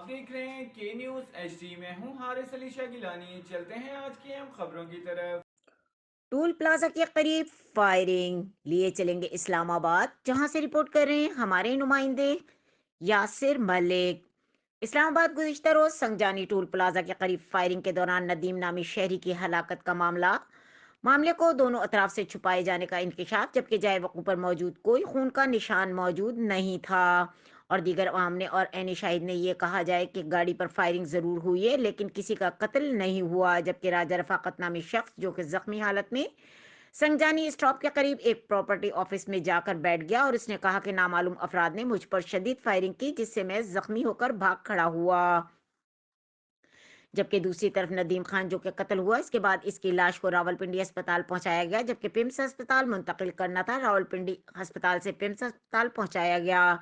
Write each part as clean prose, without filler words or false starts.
آپ دیکھ رہے ہیں کے نیوز ایچ ڈی میں ہوں حارث علی شاہ گیلانی۔ چلتے ہیں آج کی اہم خبروں کی طرف۔ ٹول پلازا کے قریب فائرنگ لیے چلیں گے اسلام آباد، جہاں سے رپورٹ کر رہے ہیں ہمارے نمائندے یاسر ملک۔ اسلام آباد گزشتہ روز سنگجانی ٹول پلازا کے قریب فائرنگ کے دوران ندیم نامی شہری کی ہلاکت کا معاملے کو دونوں اطراف سے چھپائے جانے کا انکشاف، جبکہ جائے وقوع پر موجود کوئی خون کا نشان موجود نہیں تھا، اور دیگر عوام نے اور عینی شاہد نے یہ کہا جائے کہ گاڑی پر فائرنگ ضرور ہوئی ہے لیکن کسی کا قتل نہیں ہوا، جبکہ راجہ رفاقت نامی شخص جو کہ زخمی حالت میں سنگجانی اسٹاپ کے قریب ایک پراپرٹی آفس میں جا کر بیٹھ گیا، اور اس نے کہا کہ نامعلوم افراد نے مجھ پر شدید فائرنگ کی جس سے میں زخمی ہو کر بھاگ کھڑا ہوا۔ جبکہ دوسری طرف ندیم خان جو کہ قتل ہوا، اس کے بعد اس کی لاش کو راولپنڈی ہسپتال پہنچایا گیا، جبکہ پمس ہسپتال منتقل کرنا تھا، راولپنڈی ہسپتال سے پمس ہسپتال پہنچایا گیا۔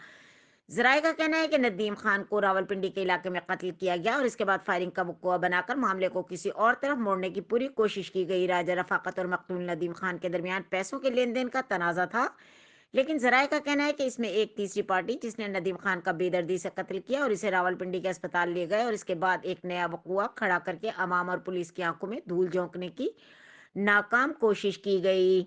ذرائع کا کہنا ہے کہ ندیم خان کو راولپنڈی کے علاقے میں قتل کیا گیا، اور اس کے بعد فائرنگ کا وقوع بنا کر معاملے کو کسی اور طرف موڑنے کی پوری کوشش کی گئی۔ راجہ رفاقت اور مقتول ندیم خان کے درمیان پیسوں کے لین دین کا تنازع تھا، لیکن ذرائع کا کہنا ہے کہ اس میں ایک تیسری پارٹی جس نے ندیم خان کا بے دردی سے قتل کیا اور اسے راولپنڈی کے اسپتال لے گئے، اور اس کے بعد ایک نیا وقوع کھڑا کر کے عوام اور پولیس کی آنکھوں میں دھول جھونکنے کی ناکام کوشش کی گئی،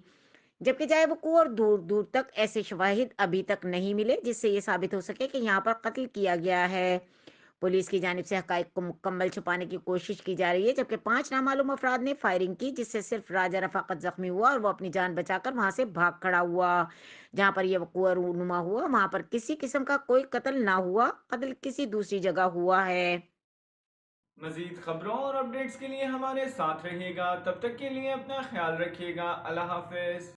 جبکہ جائے وقوع اور دور دور تک ایسے شواہد ابھی تک نہیں ملے جس سے یہ ثابت ہو سکے کہ یہاں پر قتل کیا گیا ہے۔ پولیس کی جانب سے حقائق کو مکمل چھپانے کی کوشش کی جا رہی ہے، جبکہ 5 نامعلوم افراد نے فائرنگ کی جس سے صرف راجہ رفاقت زخمی ہوا اور وہ اپنی جان بچا کر وہاں سے بھاگ کھڑا ہوا۔ جہاں پر یہ وقوع رونما ہوا وہاں پر کسی قسم کا کوئی قتل نہ ہوا، قتل کسی دوسری جگہ ہوا ہے۔ مزید خبروں اور اپڈیٹس کے لیے ہمارے ساتھ رہیے گا، تب تک کے لیے اپنا خیال رکھیے گا۔ اللہ حافظ۔